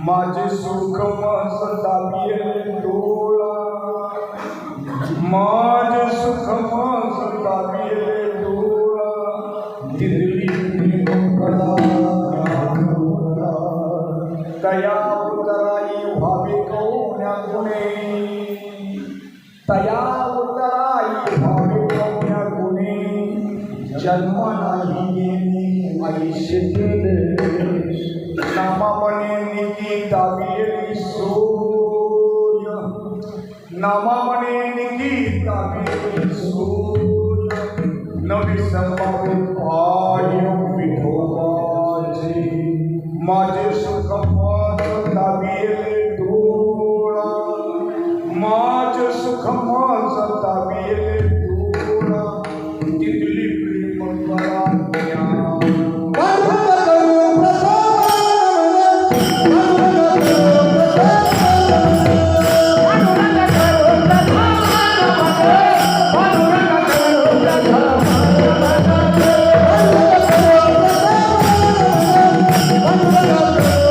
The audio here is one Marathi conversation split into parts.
माझे सुख मस दाबिये डोळा, माझे सुख मस दाबिये डोळा, दिली तया उतराई भावे कोण्या गुणे, तया उतराई भावे कोण्या गुणे, जन्म नाही आयुष्य नामामणे निकिता बियली सोय, नामामणे निकिता बियली सोय, नवी संभावे पाय विठोबाचे, माझे सुख माझा बियले डोळा, माझे सुख माझा बियले डोळा, तिथली प्रेम करा Thank you.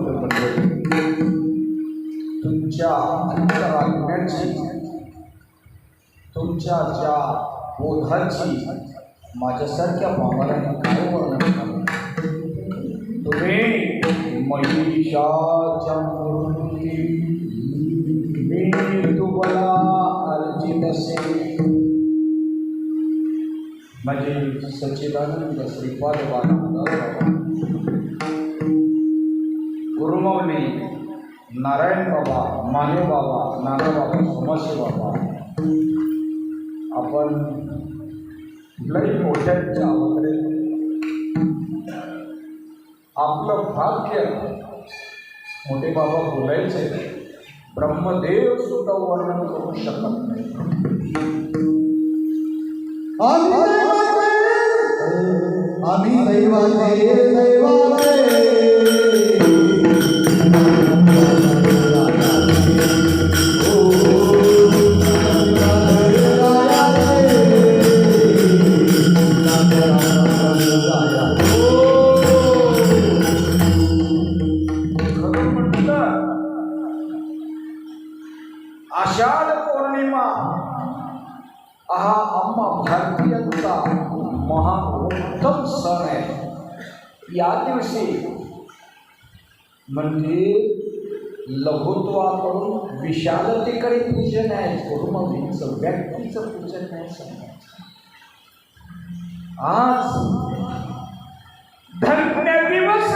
मंडळी, तुमच्या अंतरात्म्याची, तुमच्या ज्या बोधाची माझ्यासारख्या बाबांनी काय वर्णन केलं. तुम्ही महिषाच्या मूर्ती, मी तुम्हाला अर्जित असे. म्हणजे सच्चिदानंद श्रीपाद बाबा, गुरुमाऊली, नारायण बाबा, माने बाबा, नाना बाबा, सोमाशी बाबा, आपण लई मोठ्यांच्या अवतरे आपलं भाग्य. मोठे बाबा बोलायचे, ब्रह्मदेव सुद्धा वर्णन करू शकत नाही. आम्ही दैवाचे दैवाचे आषाढ पौर्णिमा हा आम्हा भारतीयांचा महाउत्तम सण आहे. या दिवशी म्हणजे लघुत्वाकडून विशालतेकडे पूजन आहे. गुरुमाऊलींचं व्यक्तीचं पूजन नाही सांगायचं. आज धन्य दिवस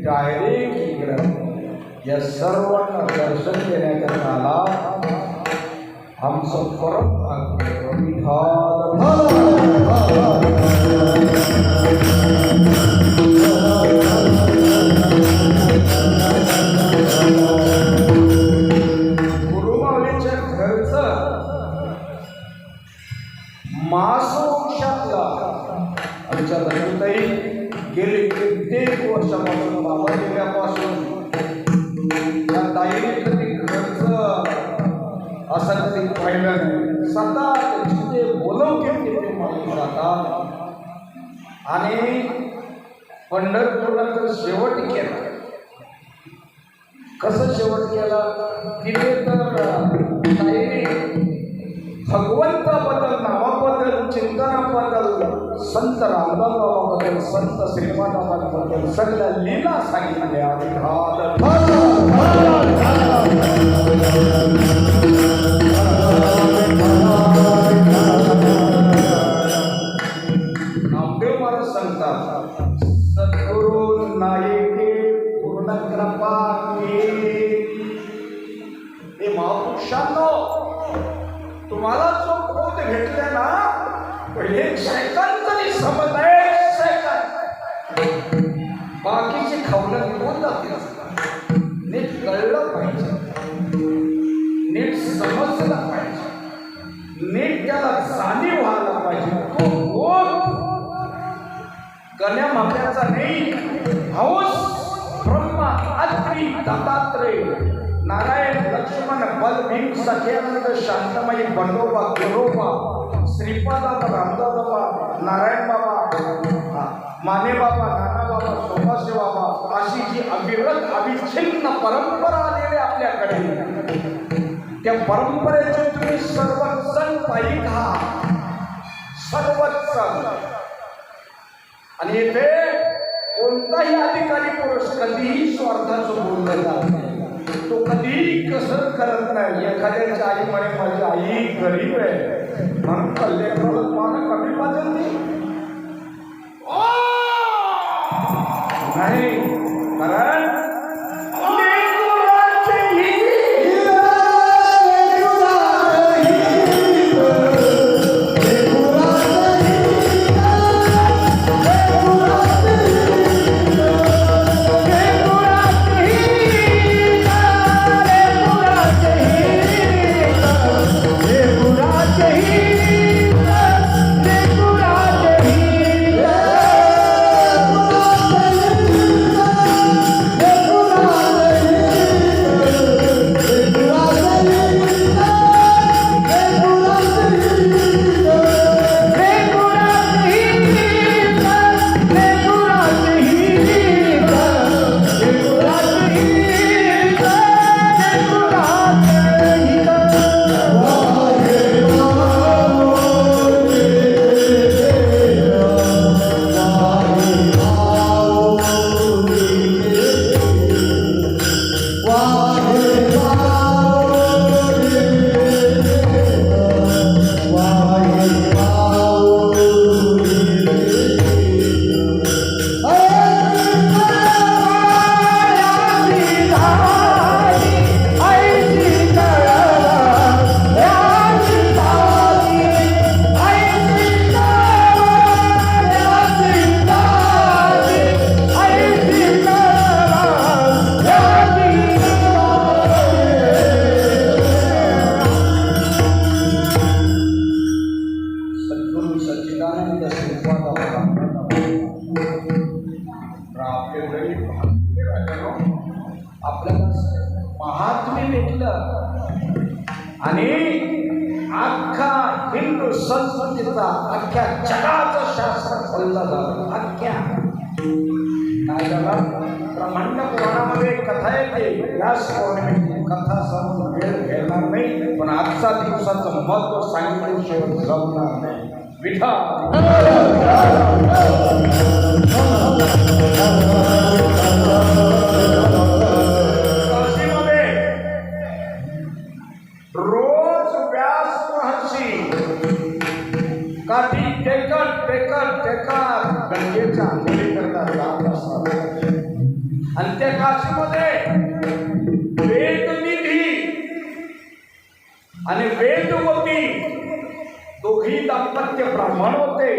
डायरेक्ट इकडं या सर्वांना दर्शन देण्याकरता आला. आमचं परम भाग्य गुरुमाऊलीच्या घरचं मासवंशातला आमच्या लग्नताई गेले कित्येक वर्षापासून बाबा गेल्यापासून त्या ताईने कधी घरचं असं कधी पाहिलं नाही. सतत जिथे बोलवते तिथे मागून जातात. आणि पंढरपूरला तर शेवट केला. कसं शेवट केला? तिथे तर ताईने भगवंताबद्दल, नावाबद्दल, चिंतनाबद्दल, संत रामदास बाबाबद्दल, संत श्रीपादाबद्दल सगळ्या लीला सांगितल्या. नामदेव महाराज सांगतात, सद्गुरु नायके पूर्ण कृपा हे महापुरुषांनो, तुम्हाला जो बोध भेटले ना, पहिले सेकंद तरी समज आहे. बाकीचे खवलं बोध जातील. नीट कळलं पाहिजे, नीट समजलं पाहिजे, नीट त्याला जाणीव व्हायला पाहिजे. तो बोध गण्या माप्याचा नाही. हौस ब्रह्मा अत्रि दत्तात्रेय नारायण लक्ष्मण बलभीम सख्यानंद शांतमयी बंडोबा गिरोबा श्रीपाद रामदास बाबा नारायण बाबा माने बाबा, नाना बाबा, सोमासे बाबा अशी जी अविरत अविच्छिन्न परंपरा आलेली आपल्याकडे, त्या परंपरेचे तुम्ही सर्वच सण पायी घा, सर्वच सण. आणि येथे कोणताही अधिकारी पुरुष कधीही स्वार्थाचं बोललं जात नाही. तो कधीही कसर करत नाही. एखाद्याची आई म्हणे माझी आई गरीब आहे म्हणून कल्याण मला कमी पाहिजे नाही, कारण आपल्याला महात्म्य भेटलं आणि अख्खा हिंदू संस्कृतीचा अख्ख्या जगाचं शास्त्र खोललं झालं. अख्ख्या काय झालं, ब्रह्मांड पुराणामध्ये कथा येते. व्यास पौर्णिमेची कथा समोर वेळ घेणार नाही, पण आजचा दिवसाचं महत्व सांगितल्याशिवाय जमणार नाही. विठा रोज व्यास महर्षी काठी टेकत टेकत टेकत गंगेच्या आंघोळी करतात जात असतात. आणि त्या काशीमध्ये वेदनिधी आणि वेदवती दोघी दाम्पत्य ब्राह्मण होते,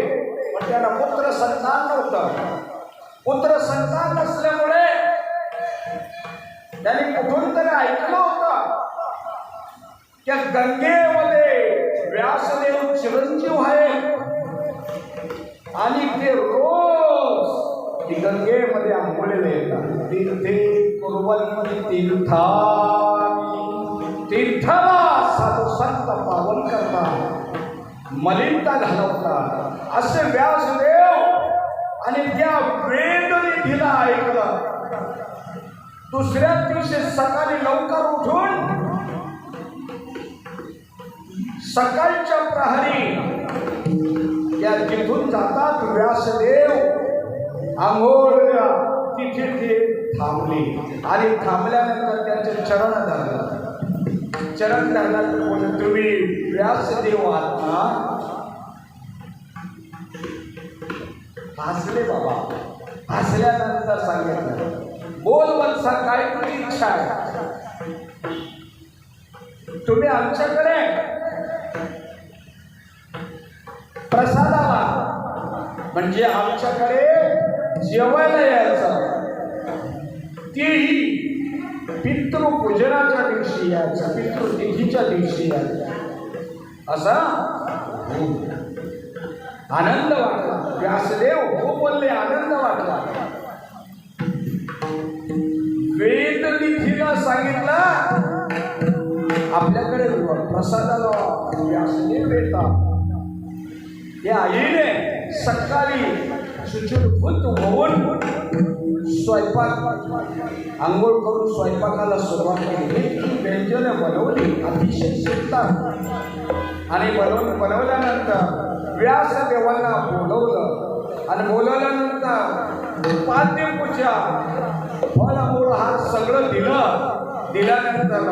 पण त्यांना पुत्र संतान नव्हतं. पुत्र संतान नसल्यामुळे त्यांनी कुठून तरी ऐकलं होतं त्या गंगेमध्ये व्यासदेव चिरंजीव आहे आणि ते रोज ती गंगेमध्ये आंघोळीला येतात. तीर्थे कुर्वन्ति तीर्थानि, तीर्थाला साधू संत पावन करतात, मलिनता घालवतात. असे व्यासदेव आणि त्या वेदनिधीला ऐकलं. दुसऱ्या दिवशी सकाळी लवकर उठून सकाळच्या प्रहरी या तिथून जातात. व्यासदेव आंघोळीला तिथे ते थांबले आणि थांबल्यानंतर त्यांचे चरण धरलं. चरण धरल्यानंतर बोलले, तुम्ही व्यासदेव आहात ना? हसले बाबा. हसल्यानंतर सांगितलं, बोल वत्सा, काय तुझी इच्छा आहे? तुम्ही आमच्याकडे प्रसादाला म्हणजे आमच्याकडे जेवायला यायचं, तेही पितृपूजनाच्या दिवशी यायचं, पितृतिथीच्या दिवशी यायचं. असा आनंद वाटला. व्यासदेव हो बोलले, आनंद वाटला. वेदनिधीला सांगितलं आपल्याकडे प्रसादाला व्यासदेव येतात. या आईने सकाळी शुचिर्भूत होऊन स्वयंपाक आंघोळ करून स्वयंपाकाला सुरुवात केली. व्यंजने बनवली अतिशय सुंदर आणि बनवल्यानंतर व्यासदेवांना बोलवलं आणि बोलवल्यानंतर पाद्यपूजा फळमूळ हा सगळं दिल्यानंतर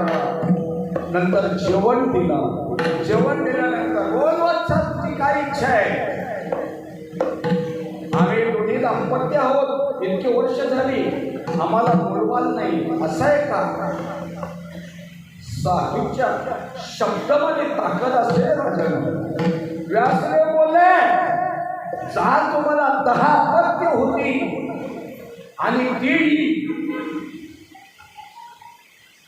जेवण दिल्यानंतर बोलवत काय इच्छा आहे. आम्ही दोन्ही दाम्पत्य आहोत, इतकी वर्ष झाली आम्हाला बोलवाल नाही असं आहे का? साहिबच्या शब्दामध्ये ताकद असते राजानं. व्यासदेव बोलले जा तुम्हाला 10 अपत्य होती आणि ती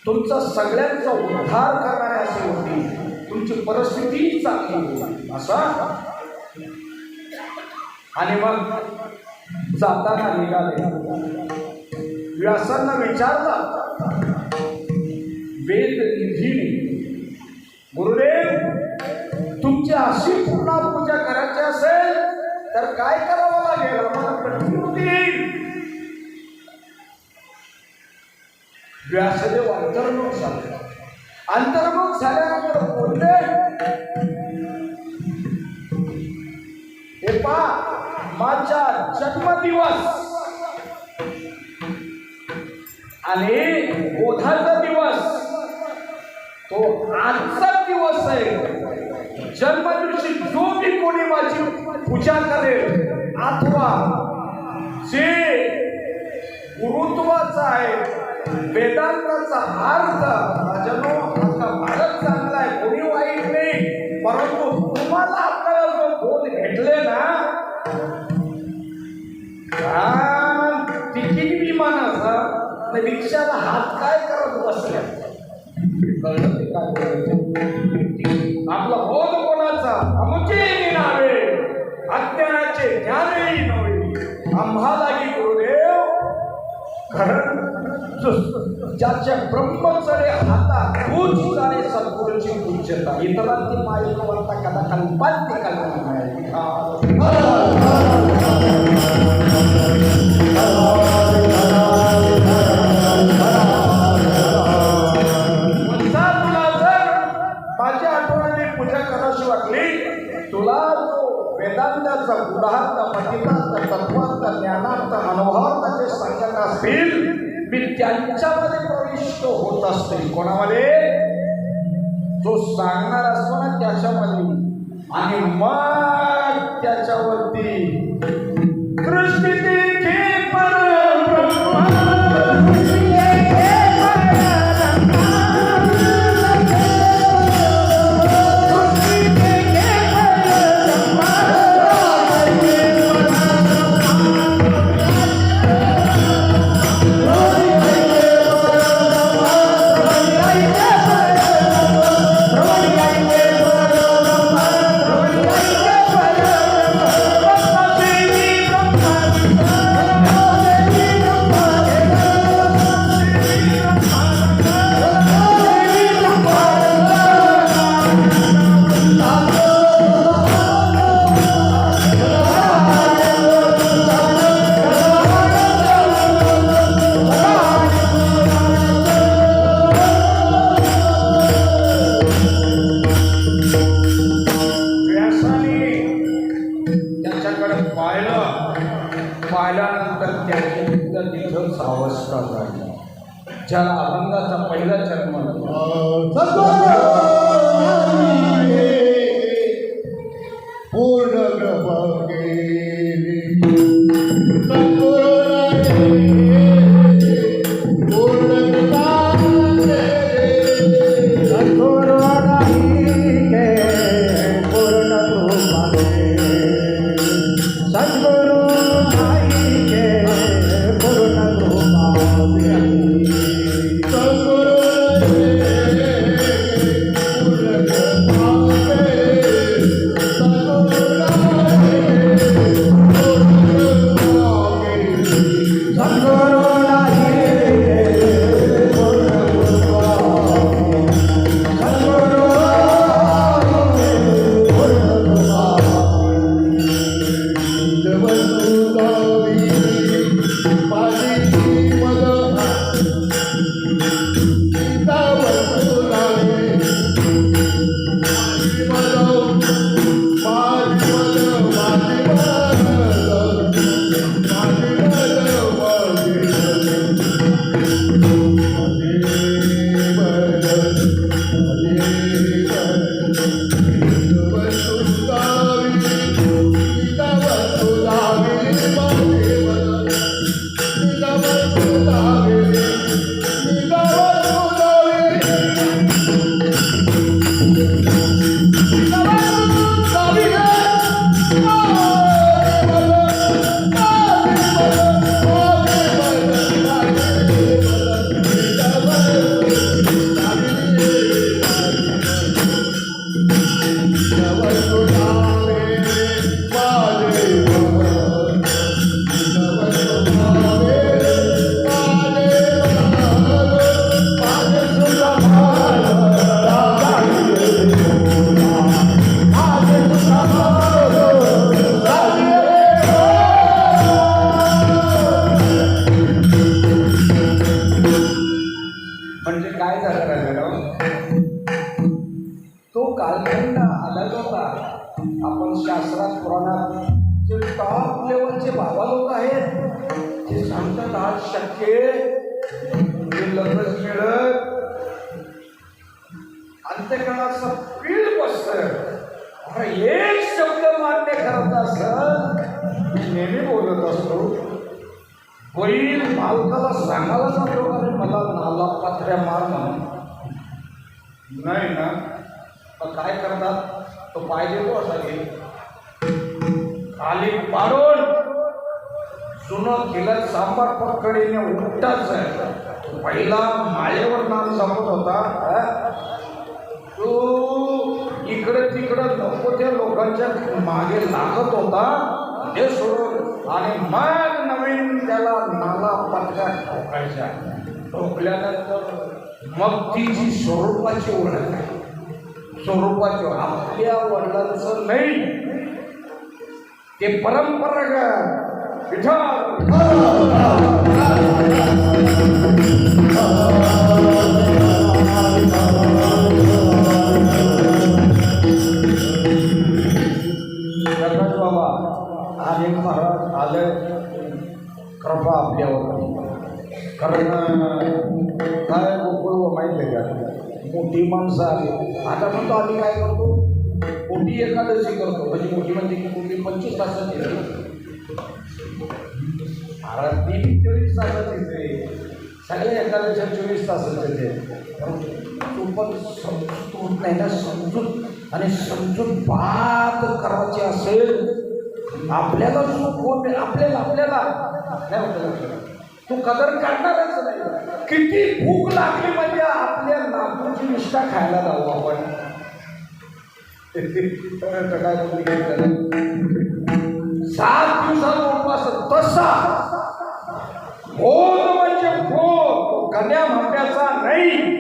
तुमचा सगळ्यांचा उद्धार करणारे असे होती, तुमची परिस्थिती चांगली होती असा. आणि मग जाताना निघाले. व्यासांना विचारलं वेद निधीने, गुरुदेव तुमची अशी पूर्ण पूजा करायची असेल तर काय करावं लागेल, आम्हाला कठीण होतील. व्यासदेव अंतर्मुख झाले. अंतर्मुख झाल्यानंतर बोलले हे पा माझा जन्मदिवस आणि बोधाचा दिवस तो आजचा दिवस आहे. जन्मदिवशी जो भी कोणी माझी पूजा करेल अथवा जे गुरुत्वाचा आहे वेदांताचा अर्थ राजानो आता भारत चांगला आहे, कोणी वाईट नाही, परंतु तुम्हाला आपल्याला जो बोध भेटले ना तिकीट विमानाचा रिक्षाला हात काय करत बसल्या कळलं ते काय करायचं. आपला बोध कोणाचा आमचे नावे अज्ञानाचे ज्ञानही नव्हे आम्हालाही गुरुदेव खरं ज्याच्या ब्रह्मचर्य हातात तूच जाणे सद्गुरूची पूज्यता. इतरांची माहिती वाटता कदा कल्पांती कल्पना माझ्या आठवणीने पूजा करावी वाटली तुला जो वेदांताचा गुणार्थ पतितार्थ तत्वार्थ ज्ञानार्थ अनुभवार्थ जे सांगत असतील मी त्यांच्यामध्ये प्रविष्ट होत असते. कोणामध्ये? जो सांगणार असतो ना त्याच्यामध्ये. आणि मग त्याच्यावरती दृष्टी पाहिल्यानंतर त्याची तिथं सावस्ता झाली. ज्याला अभंगाचा पहिला जन्म पूर्ण म्हणजे काय झालं राजाराव, तो कालखंड अलग होता. आपण शास्त्रात पुराणात जे टॉप लेवलचे बाबा लोक आहेत ते सांगतात आज शक्य हे लग्नच मिळत अंत्यकाळाचं पीळ बसत. एक शब्द मान्य करत असत मी नेहमी बोलत असतो. बैल मालकाला सांगायला जातो अरे मला नाला पात्र्या मार म्हणून नाही ना, मग काय करतात, तो पाहिजे तो असा घे खाली पाडून जुनं केलं सांबार पकडीने उलटाच आहे. पहिला माळेवर नाम जमत होता. तो इकडे तिकडे नको त्या लोकांच्या मागे लागत होता हे सोडून आणि मग नवीन त्याला नाला पात्र्या ठोकायच्या. ठोकल्यानंतर मग ती जी स्वरूपाची ओळख आहे, स्वरूपाची आपल्या वडिलांचं नाही ते परंपरागत विठ्ठल बाबा आणि महाराज आले कृपा आपल्यावर. कारण काय गोकुळ माहीत आहे का, मोठी माणसं आली. आता म्हणतो आम्ही काय करतो, मोठी एकादशी करतो. म्हणजे की मोठी 25 तासाची महाराज 24 तासाची ते सगळे एकादशी 24 तासाचे ते. तू पण समजूत होत नाही ना, समजूत आणि समजून बात करायची असेल आपल्याला कोण आपल्याला नाही होतं. तू कदर करणारच नाही. किती भूक लागली म्हणजे आपल्या नागपूरची निष्ठा खायला जाऊ आपण. काय 7 दिवसाचा उपवास तसा भोग म्हणजे भोग कन्या म्हणण्याचा नाही.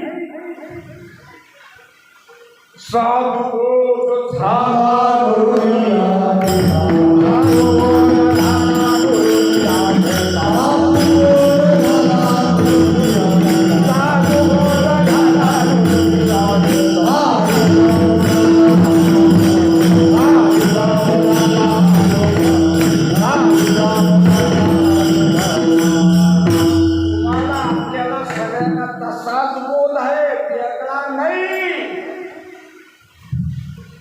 साधू आपल्याला सगळ्यांना तसाच बोध आहे, वेगळा नाही.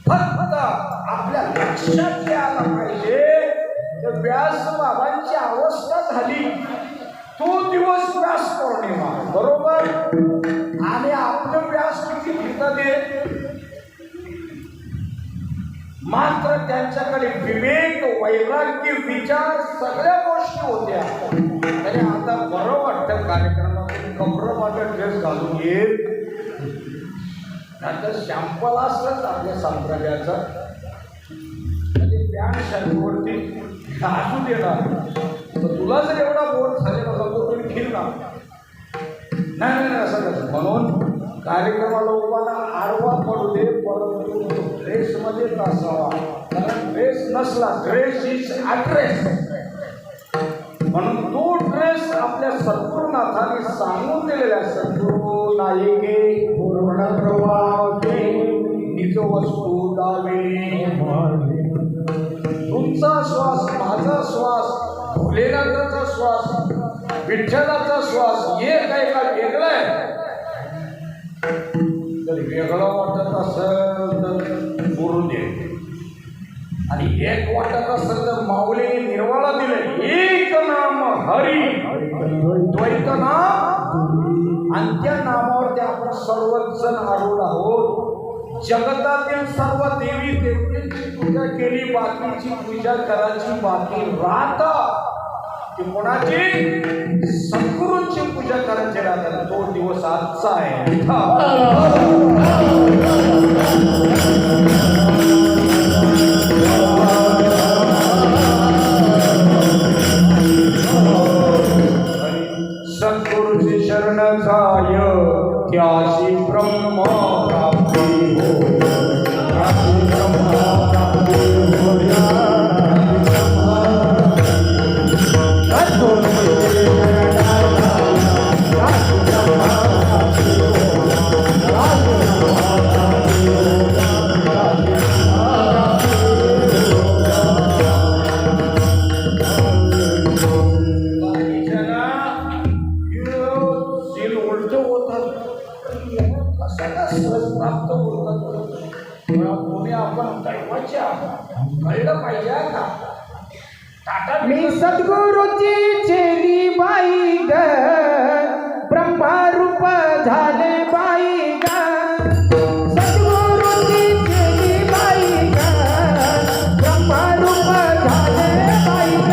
फक्त आपल्या लक्षात द्यायला पाहिजे तर व्यास बाबांची अवस्था झाली तो दिवस व्यास पौर्णिमा बरोबर. आणि आपलं व्यास किती घेतात मात्र त्यांच्याकडे विवेक वैराग्य विचार सगळ्या गोष्टी होत्या. तरी आता बरं वाटतं कार्यक्रमातून कमरवाला ड्रेस घालून येत नंतर शॅम्पल असलंच आपल्या संप्रदायाचं म्हणजे पॅन्ट शर्टवरती असू देणार. तुला जर एवढा बोर झालेला होता तुम्ही फिरणार नाही असं कसं. म्हणून कार्यक्रमाला उभाला आडवा पडू दे परंतु ड्रेसमध्येच असावा. कारण ड्रेस नसला ड्रेस इज ॲड्रेस. म्हणून तो ड्रेस आपल्या सद्गुरुनाथाने सांगून दिलेला सद्गुरु नायिके पूर्ण प्रवाहे निज वस्तू दावे. तुमचा श्वास माझा श्वास भोलेनाथाचा श्वास विठ्ठलाचा श्वास एक आहे का वेगळा आहे? तर वेगळं वाटत असेल तर गुरुदेव आणि एक वाटत असेल तर माऊली निर्वाळा दिले एक नाम हरी द्वैत नाम आणि त्या नामावरती आपण सर्वच जण आरूढ आहोत. जगतातील सर्व देवी देवतेची पूजा केली बाकीची पूजा करायची बाकी राहता ती कोणाची? सद्गुरूंची पूजा करायची राहतात. तो दिवस आजचा आहे. सद्गुरूची शरण जाय त्याशी ब्रह्म प्राप्ती हो. कळलं पाहिजे का? मी सद्गुरूची चेली बाई ग ब्रह्मरूप झाले बाई ग. सद्गुरूची चेली बाई ग ब्रह्मरूप झाले बाई ग.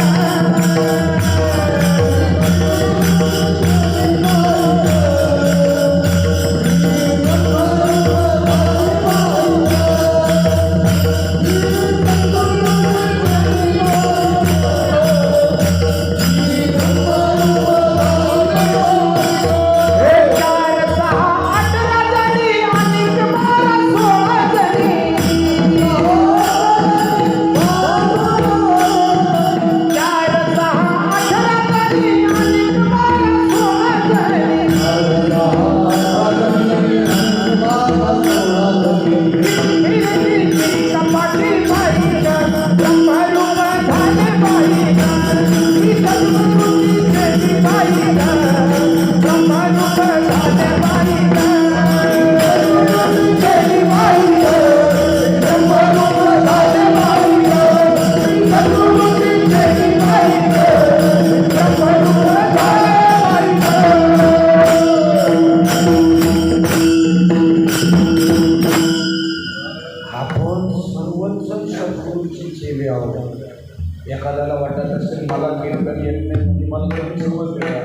एखाद्याला वाटत असेल मला कीर्तन येत नाही म्हणजे मला कमी समजले का?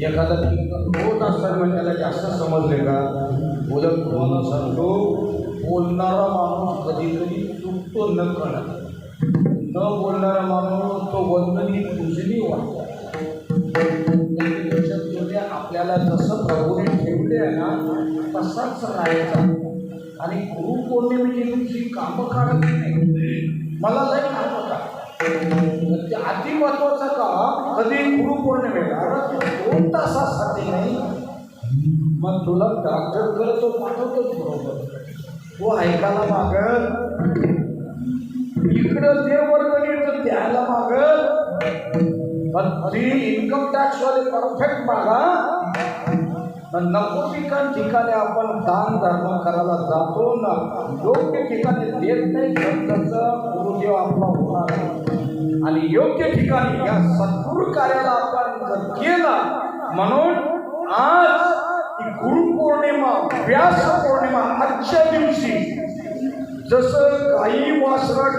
एखादा कीर्तन होत असेल म्हणजे त्याला जास्त समजले का? बोलत बोलणं सांगतो बोलणारा माणूस कधी कधी चुकतो न कळत. न बोलणारा माणूस तो वंदनी उजली वाटतो. आपल्याला जसं प्रभूने ठेवले आहे ना तसाच राहायचा. आणि गुरुपौर्णिमेची तुमची कामं काढत नाही. मला लय काम होता ते अति महत्वाचं का कधी गुरुपौर्णिमेला 2 तासासाठी नाही. मग तुला डॉक्टरकडे तो पाठवतोच बरोबर. तो ऐकायला मागल इकडं ते वर्गणीचं द्यायला मागल. पण ती इन्कम टॅक्सवाले परफेक्ट मागा. नको ठिकाणी आपण दान धर्म करायला जातो ना योग्य ठिकाणी देत नाही त्याचा गुरुदेव आपला होणार नाही. आणि योग्य ठिकाणी या सद्गुरु कार्याला आपण जर केला म्हणून आज गुरुपौर्णिमा व्यास पौर्णिमा आजच्या दिवशी जसं गाई वासरट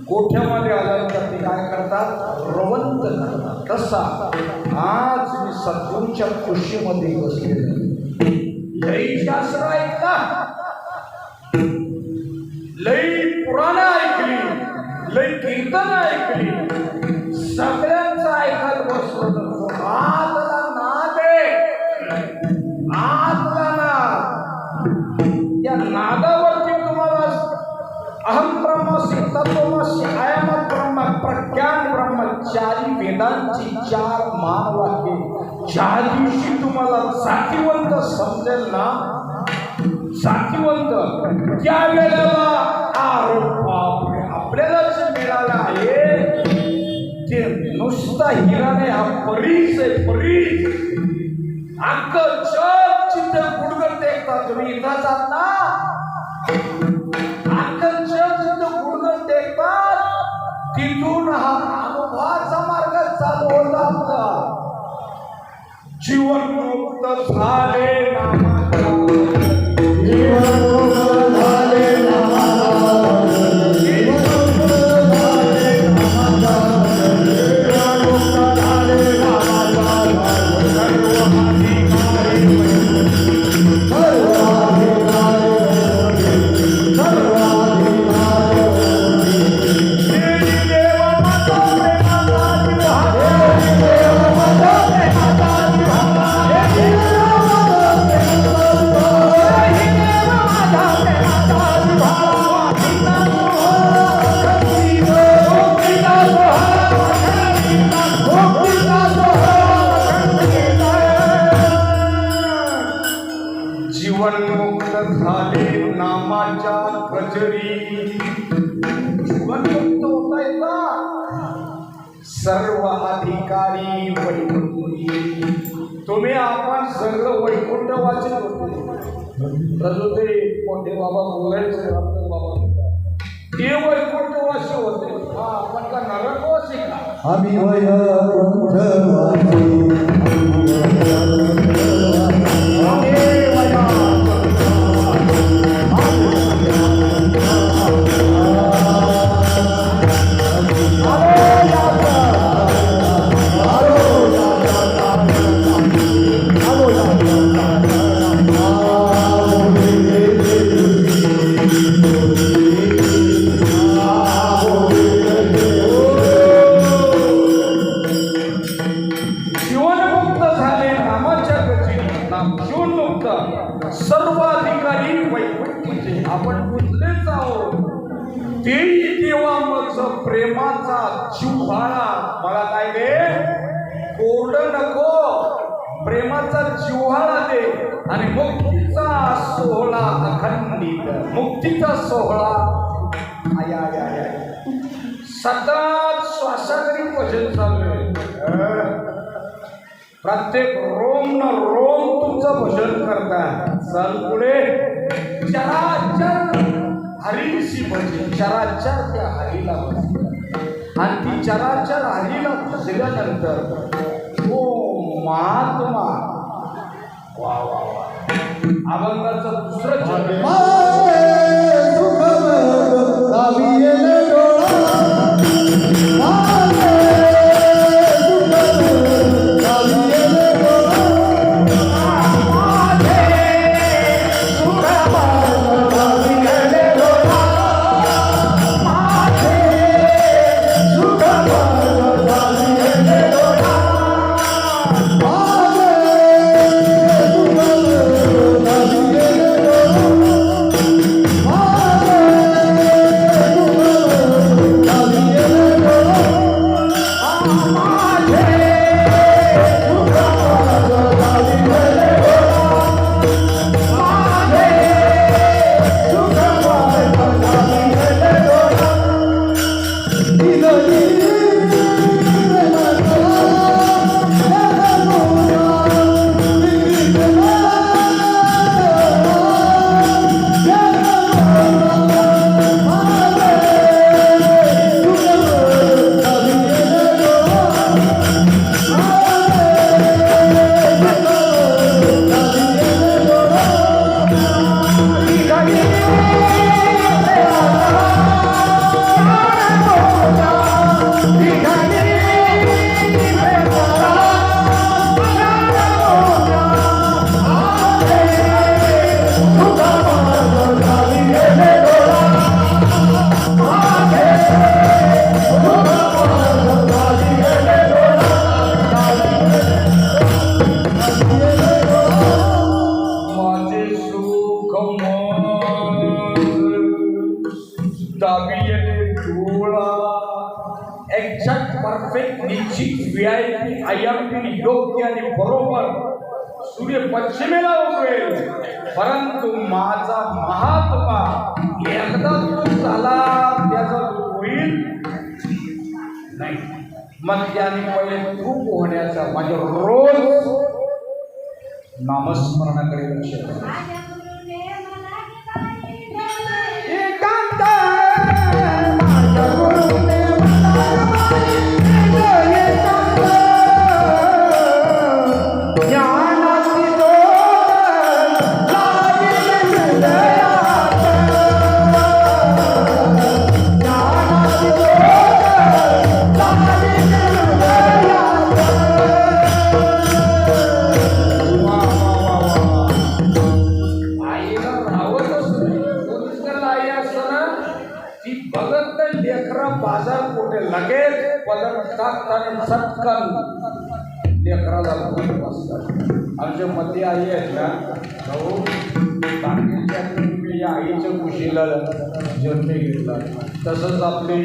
गोठ्यामध्ये आल्यानंतर ते काय करतात रवंत करतात तसा आज मी सद्गुरूंच्या खुशीमध्ये बसलेलो. लई शास्त्र ऐकला लई पुराण ऐकली लई कीर्तन ऐकली सगळ्यांचं ऐकत बसलो. आतला नाद आतला नाद त्या नादावरती तुम्हाला अहम ब्रह्मास्मि तत्वमसि अयम ब्रह्म प्रज्ञान ब्रह्म वेदांची 4 मान वाक्ये ज्या दिवशी तुम्हाला जातीवंत समजेल ना, जातीवंत, त्यावेळेला बापरे आपल्याला जे मिळालं आहे ते नुसता हिरा नाही, हा परीच आहे, परीच. अख्खं जग जिथे गुडगड टेकतात, तुम्ही इथं जात ना, अख्खं जग जिथे गुडगड टेकतात तिथून हा अनुभवाचा मार्ग चालू होता. आपला जीवनमुक्त झाले नामाचा, जीवनमुक्त झाले नामाचा, जीवनमुक्त झाले नामाचा, जीवनमुक्त झाले नामाचा, जीवनमुक्त झाले नामाच्या गजरी. जीवनमुक्त होता येतात सर्व अधिकारी वैकुंठी. तुम्ही आपण सगळं वैकुंठ वाचत होते, रजोते मोठे बाबा बोलायचे, आपले बाबा ते वैकुंठवासी होते. हा आपण का नरकवासी का? आम्ही वैकुंठवासी, सर्व अधिकारी वैकुंठीचे आपण बुजलेच आहोत. तेही देवामचं प्रेमाचा जिव्हाळा. मला काय दे, कोरड नको, प्रेमाचा जिव्हाळा दे. आणि मुक्तीचा सोहळा अखंडित, मुक्तीचा सोहळा. आय आय आय आय, सतत श्वासाकडे भजन चालू आहे. प्रत्येक रोम न रोम तुमचं भजन करताय. चल पुढे. चराचर हरीशी भजन, चराचर त्या हरीला भजन. आणि ती चराचर हरीला भजल्यानंतर ओ महात्मा, वा वा वा, अभंगाचं दुसरं चरण. एक्झॅक्ट परफेक्ट निश्चित VIP IMP योग्य आणि बरोबर सूर्य पश्चिमेला उगवेल. परंतु माझा महात्मा एकदा तो झाला त्याचा दुःख होईल नाही. मग त्याने पहिले तूप होण्याचा माझ्या रोज नामस्मरणाकडे लक्ष द्या. एकांत माझ्या गुरुने मला एकांत ज्ञानाची ज्योत लावील हृदयात. ज्ञानाची ज्योत लावील हृदयात. आईला रावतच नाही. कोणीच त्याला आई असताना ती बघत नाही लेकरा बाजार कुठे लगेच पदर टाकताना चटकन लेकराला भूक बसतात. आमच्या मध्ये आई आहेत ना भाऊ बाकीच्या तुम्ही या आईच्या कुशीला जन्म घेतला. तसंच आपली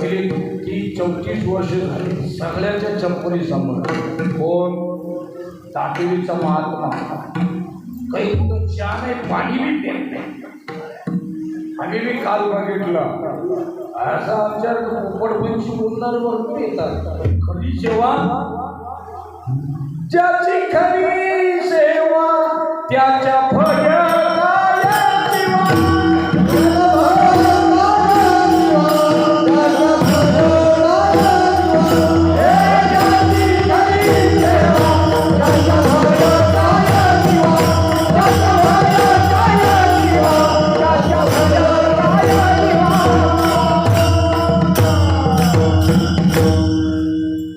गेली 30-34 वर्ष झाली सगळ्यांच्या चप्पली समोर. कोण तातडीचा महात्मा काही कुठं चहा नाही पाणी बी देत नाही. आम्ही बी काल बघितलं असं आमच्या पोपटपंची बोलणार भरपूर येतात. खरी सेवा ज्याची खरी सेवा त्याच्या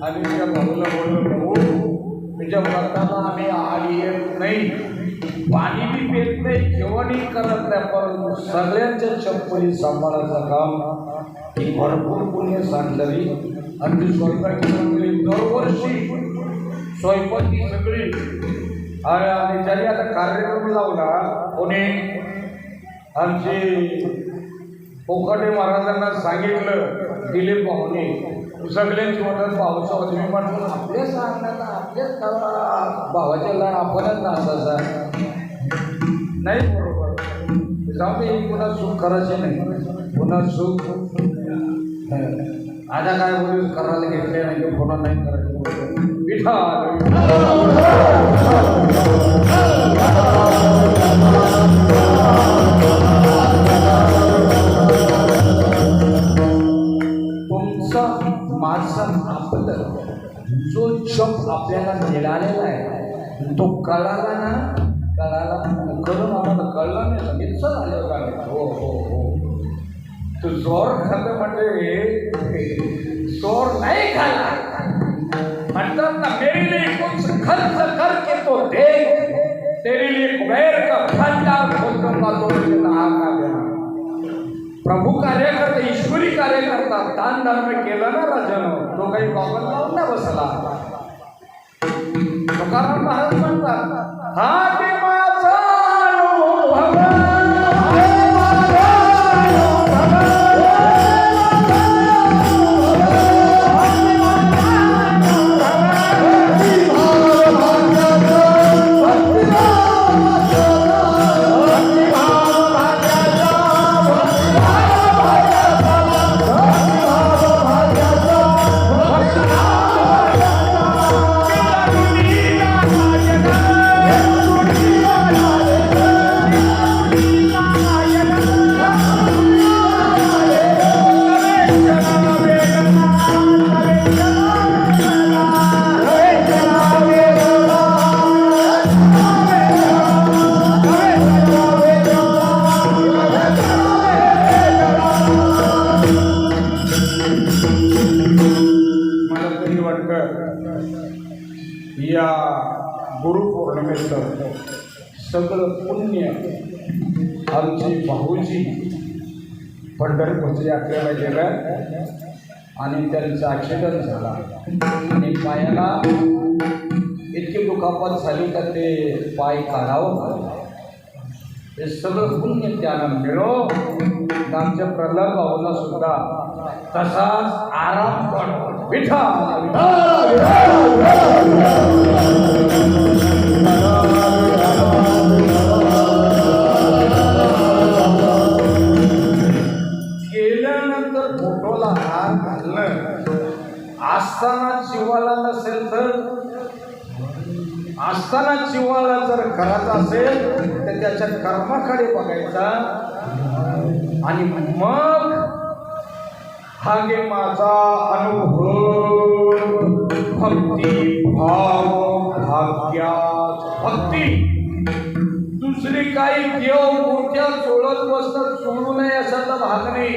आम्ही त्या भाऊला बोललो भाऊ तुझ्या व्रताला आम्ही आड येत नाही पाणी बी पेत नाही जेवणही करत नाही परंतु सगळ्यांच्या चप्पली सांभाळायचं काम ही भरपूर पुण्य सांगणारी. आणि ती स्वयंपाकी मंडळी दरवर्षी स्वयंपाकी सगळी आणि ज्याने आता कार्यक्रम लावला कोणी आमचे पोखटे महाराजांना सांगितलं दिलीप भाऊने सगळ्यांची मदत भाऊचा होती. मी म्हटलं आपल्या सांगण्याचा आपल्याच भावाच्या लहान आपणच नाचायचा नाही बरोबर. जाऊ दे पुन्हा सुख करायचे नाही पुन्हा सुख आता काय बोलू करायला घेतले नाही पुन्हा नाही करायचे तुमचा माझा आपलं जो जप आपल्याला मिळालेला आहे तो कळाला ना कळाला करून आम्हाला कळला नाही सांगितलं झालं का. हो हो हो तो जोर खाल्लं म्हणजे जोर नाही खाला म्हणतात ना मेरे लिए कुछ खर्च करके तो देख तेरे लिए कुबेर का भंडार खोलूंगा तो नहा का देना. प्रभू कार्य करते ईश्वरी कार्य करतात. दान धर्म केलं ना राजानं तो काही बाबा लावून ना बसला. तुकाराम महाराज म्हणतात हा ते माझा अनुभव या गुरुपौर्णिमेचं सगळं पुण्य आमची भाऊजी पंढरपूरच्या यात्रेला गेलं आणि त्यांचा ॲक्सिडेंट झाला आणि पायाला इतकी दुखापत झाली का ते पाय काढावं लागला. हे सगळं पुण्य त्याला मिळो. आमच्या प्रल्हाद भाऊला सुद्धा तसाच आराम पड विठ्ठल गेल्यानंतर फोटोला हार घालणं असताना जीवाला नसेल तर असताना जीवाला जर करत असेल तर त्याच्या कर्माकडे बघायचा आणि मग हा गे माझा अनुभव भक्ती भाव भाग्यात भक्ती. दुसरी काही देव मोठ्या चोळत बसत सोडू नये अशाचा भाग नाही.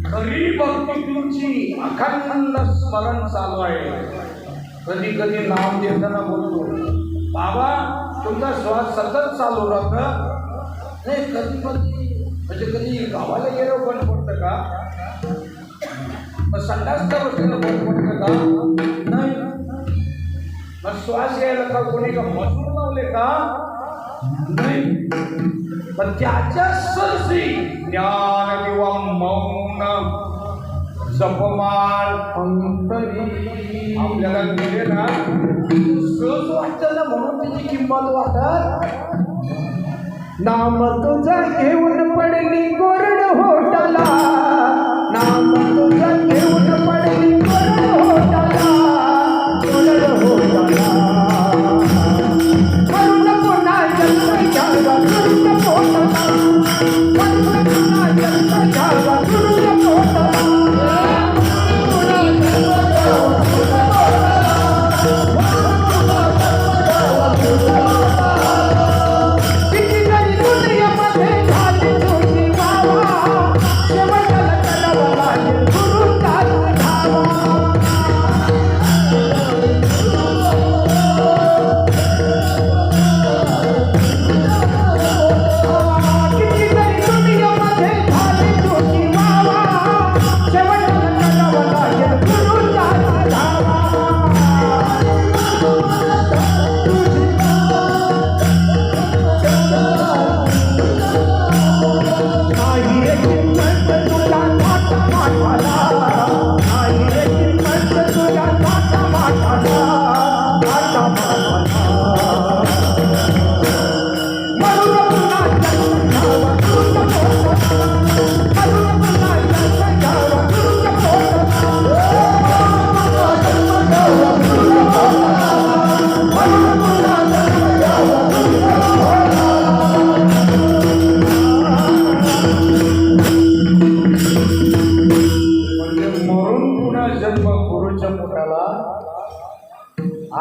खरी भक्ती तुमची अखंड स्मरण चालू आहे. कधी कधी नाम देताना बोलतो बाबा तुमचा श्वास सतत चालू राहतं नाही. कधी कधी म्हणजे कधी गावाला गेलं बंद पडतं का? मग संडासच्या बसलेलं बंद पडतं का? नाही. मग श्वास घ्यायला का कोणी का मजूर लावले का? नाही. पण त्याच्या सरसी ज्ञान किंवा मौन जपमाळ अंतरी आपल्याला दिले ना सहज वाटतं ना म्हणून त्याची किंमत वाटत. नाम तुझा घेऊन पडली कोरड होटाला, नाम तुझा घेऊन पडली कोरड होटाला, कोरड होटाला. करुण पुन्हा जन्म घ्यावा तुझ्या पोटाला, करुण पुन्हा जन्म घ्यावा तुझ्या पोटाला.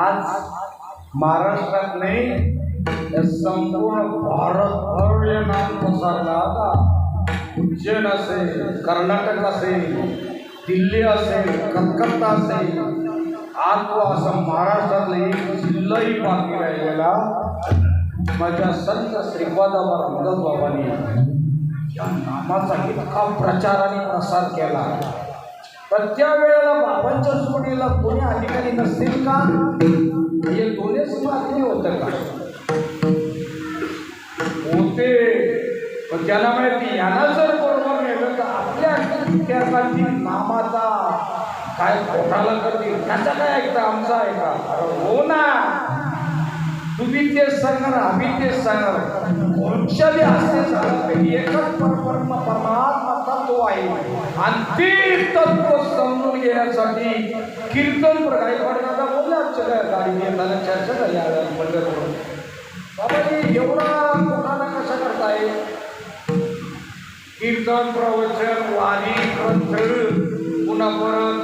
आज महाराष्ट्रात नाही संपूर्ण भारतभर हे नाम पसरला. आता उज्जैन असेल, कर्नाटक असेल, दिल्ली असेल, कलकत्ता असेल, आज तो असं महाराष्ट्रातला एक जिल्हाही बाकी राहिलेला माझ्या संत श्रीपादाबा रामदास बाबांनी या नामाचा इतका प्रचार आणि प्रसार केला. पण त्या वेळेला बाबांच्या जोडीला कोणी अधिकारी नसतील का? हे दोन्हीच मागणी होतं का? होते. पण त्याला माहिती यांना जर बरोबर नेलं तर आपल्या इतिहासातील नामाचा काय पोटाला करतील त्याचा काय ऐकता आमचा ऐका. हो ना, तुम्ही तेच सांगणार आम्ही तेच सांगणार. वृक्षाली असते सांगत एकच परमात्मा तत्व आहे आणि ते तत्व समजून घेण्यासाठी कीर्तन गायकवाडांना बोलले आमच्या गाडी येताना चर्चा झाली पंढरपूर. बाबाजी एवढा कोणाला कशा करताय? कीर्तन प्रवचन वारी ग्रंथ पुन्हा परत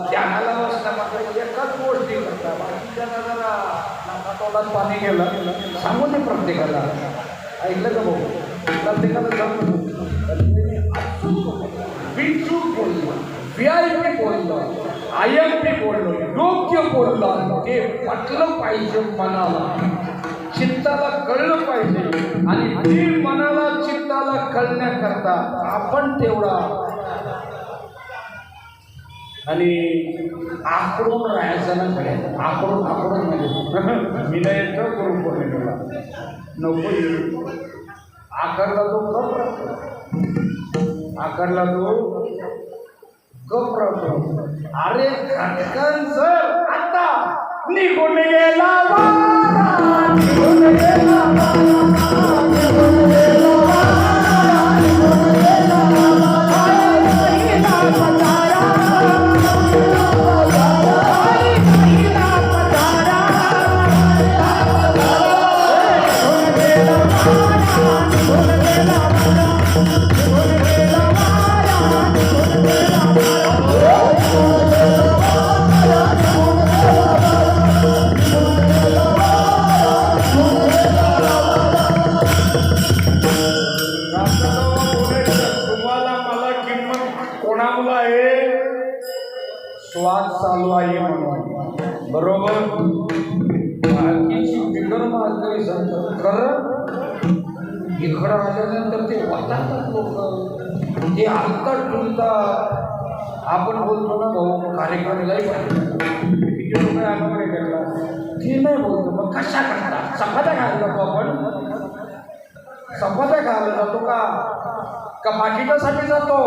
ध्यानाला बसणं मात्र एकाच गोष्टी करता. बाकीच्या जरा नाकातोंडात पाणी गेलं सांगून ते प्रत्येकाला ऐकलं का भाऊ? प्रत्येकाला सांगतो बिनचूक बोललो, VIP बोललं, IMP बोललो, योग्य बोललं ते पटलं पाहिजे मनाला, चित्ताला कळलं पाहिजे. आणि ते मनाला चित्ताला कळण्याकरता आपण तेवढा आणि आकडून राहायचं ना खरे. आकडून म्हणजे मी नाही येतो करून पौर्णिमेला नको. आकारला तो गप राहतो, आकारला तो गप राहतो. अरे खटकन सर आता निघून गेला वारा, निघून गेला वारा, निघून गेला वारा, निघून गेला वारा. महिला पधारा, महिला पधारा, निघून गेला वारा, निघून गेला वारा, निघून गेला वारा, निघून गेला तुम्हाला मला किंमत कोणामुळे आहे? श्वास चालू आहे म्हणून, बरोबर. बाकीची बिगर मागणी खरं इकडं आल्यानंतर ते वाटतात लोक, ते हलकट डुलतात. आपण बोलतो ना भाऊ कार्यक्रमाला किती रुपये आल्याकडे घेतला, ते नाही बोलतो. मग कशा करतात? चपात्या खायला जातो आपण, चपात्या खायला जातो का बाकीच्यासाठी जातो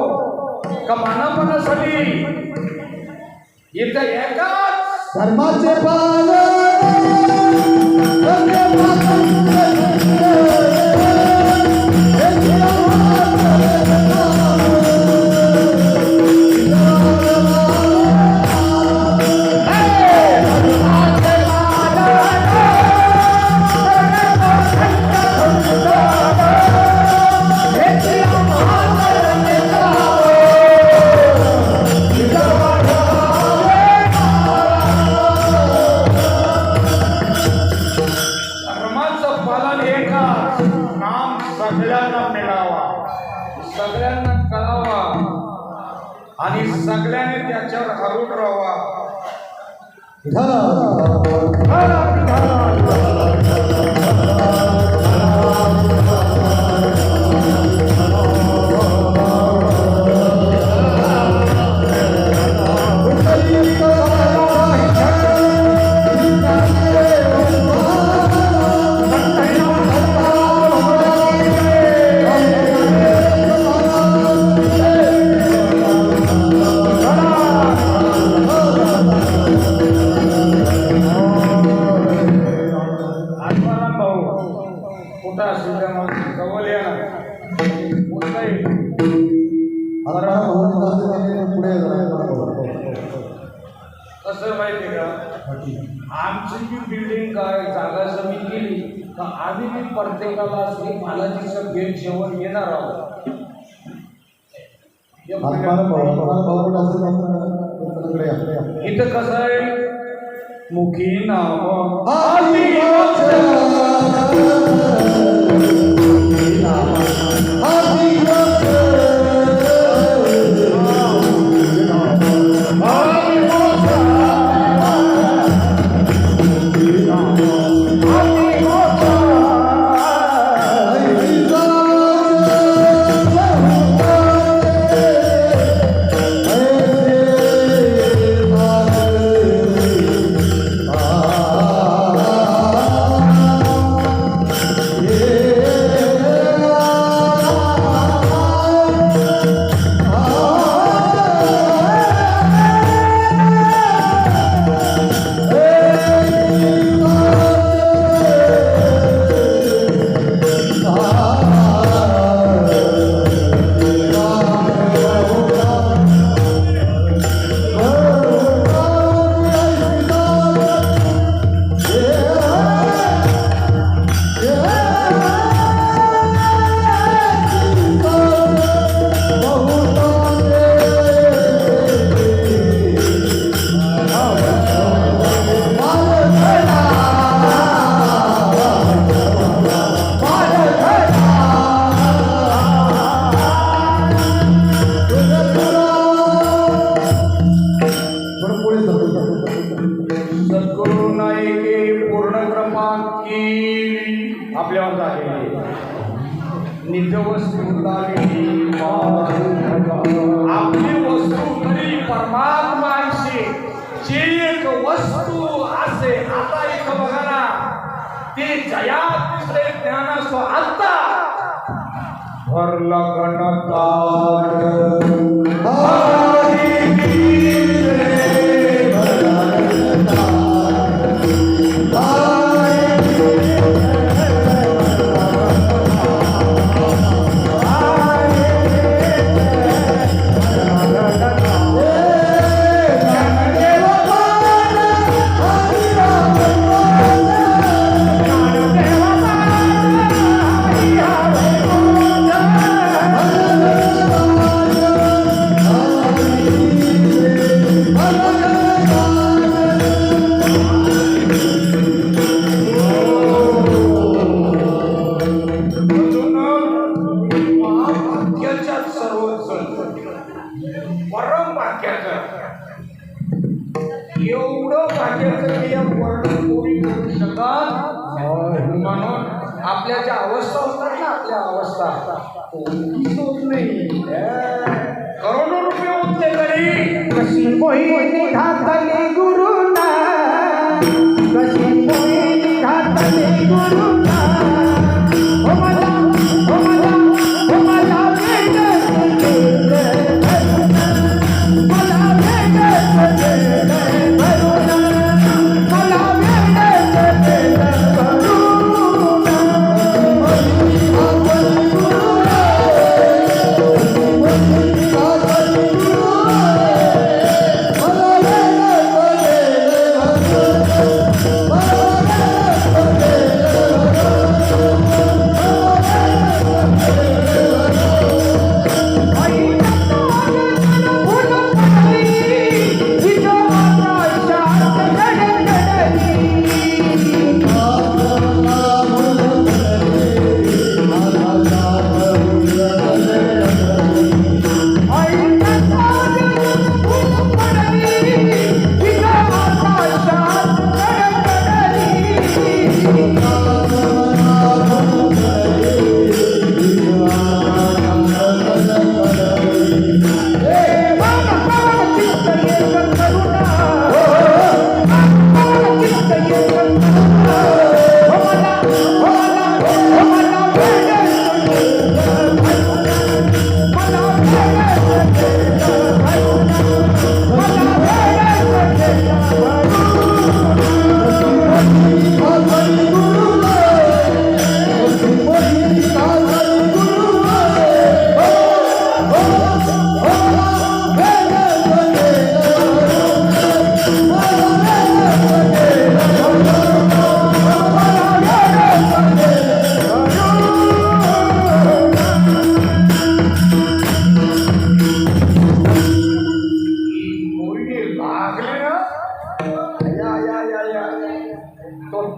का मानापणासाठी? इथं एकाच धर्माचे पालन सगळ्यांना कळावा आणि सगळ्यांनी त्याच्यावर हरून राहावा. कसं माहिती का, आमची जी बिल्डिंग काय जागा जमीन केली तर आम्ही मी प्रत्येकाला श्री बालाजीचं भेट जेवण येणार आहोत. इथं कसं आहे, मुखी नाम आपल्यावर झालेली निज वस्तू आपली वस्तू तरी परमात्माशी जी एक वस्तू असे. आता एक बघा ना, ते जया तिसरे ज्ञान असतो. आता भरला गणतार महाभाग्याच्या सर्वजण परम भाग्याचं एवढं भाग्याचं की या वर्णन कोणी करू शकत म्हणून आपल्या ज्या अवस्था होतात ना आपल्या अवस्था कोणतीच होत नाही करोडो रुपये होते तरी कशी मोहिनी घातली गुरुना कशी मोहिनी घातली गुरुना हो मला हो मला हो मला भेट मला भेट भरुना मला भेट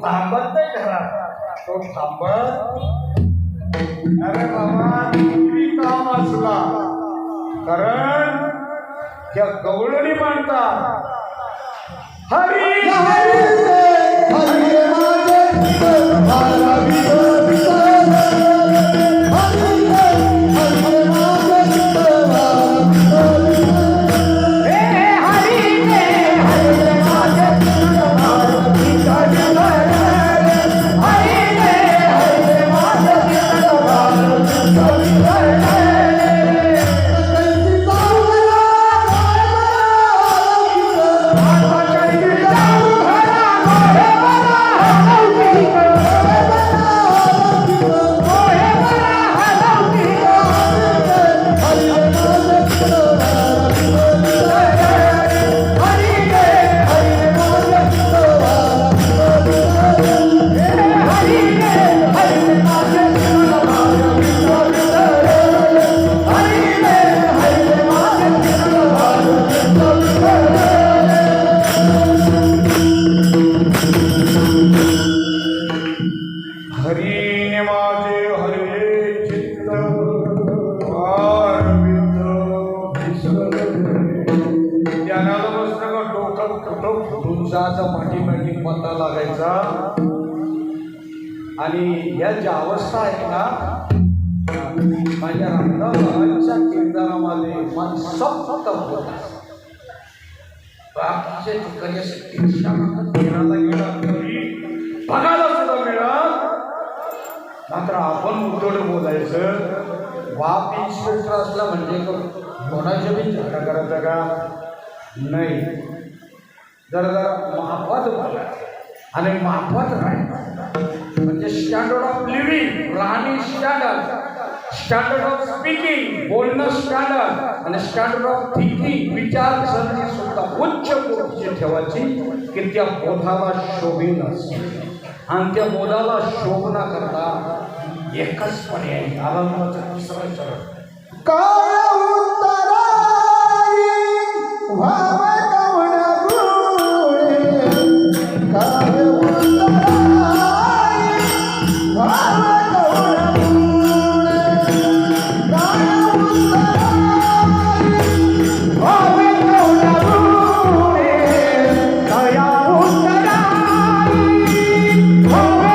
थांबत नाही घरात तो थांबत अरे बाबा किती काम असला कारण त्या गवळणी मांडतात हरी हरी हरी हरीने माझे हरे चित्त अरविंद ज्ञानाला बसलं का डोकं कुठं फुटून जायचं माठी पत्ता लागायचा आणि या ज्या अवस्था आहेत ना माझ्या रामदासांच्या कीर्तनामध्ये मन सप्त होत बाकीच्या ठिकाणी असं फिरायला गेला तरी बघायला सुद्धा मिळत मात्र आपण उद्धट बोलायचं. बाप इन्स्पेक्टर असला म्हणजे कोणाच्या बी झगडा करायचा का नाही. जरा माफत बोलायचं आणि माफत राहायचं. म्हणजे स्टँडर्ड ऑफ लिव्हिंग, राहणी स्टँडर्ड ऑफ स्पीकिंग, बोलणं स्टँडर्ड, आणि स्टँडर्ड ऑफ थिंकिंग, विचारसरणी सुद्धा उच्च कोटीची ठेवायची की त्या बोधाला शोभेल असेल. आणि त्या बोधाला शोभना करता एकच पर्याय आरामाचा तिसरा चरण. काय उत्तराई व्हावे कवड्या गुणे, काय उत्तराई व्हावे कवड्या गुणे, काय उत्तराई व्हावे कवड्या गुणे, दया उत्तराई व्हावे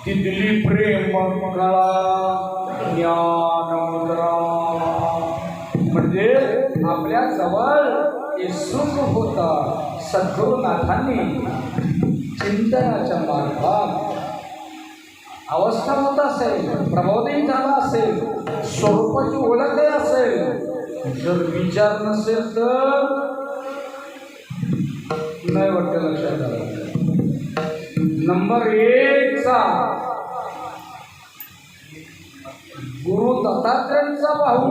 तिथली प्रेम कळा ज्ञान मुद्रा. म्हणजे आपल्या जवळ सुख होता. सद्गुरुनाथांनी चिंतनाच्या मार्गात अवस्था होत असेल, प्रबोधन झाला असेल, स्वरूपाची ओळख असेल, जर विचार नसेल तर नाही वाटतं लक्षात आलं. नंबर 1 चा गुरु दत्तात्रेयांचा भाऊ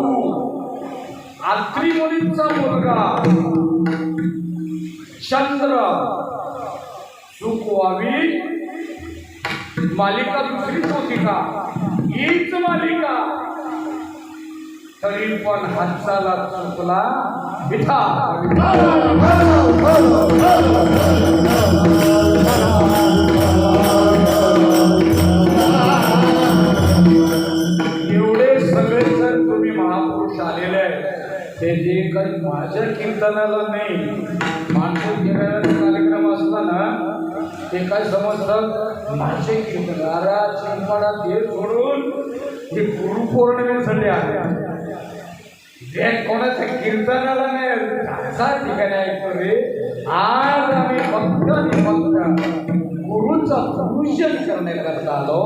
आत्री मुलींचा मुलगा चंद्र चुकवावी मालिका दुसरीच होती का? हीच मालिका. तरी पण हातचाला चुकला विठा. एवढे सगळे जर तुम्ही महापुरुष आलेले आहे, ते जे काही माझ्या कीर्तनाला नाही, माणसं गिरायला कार्यक्रम असताना ते काय समजतात माझे कीर्तन. अरे चिंपाडा ते सोडून हे गुरुपौर्णिमेसाठी आहे. जे कोणाच्या कीर्तनाला नाही अशा ठिकाणी ऐकतो रे. आज आम्ही फक्त आणि फक्त गुरुचं पूजन करण्याकरता आलो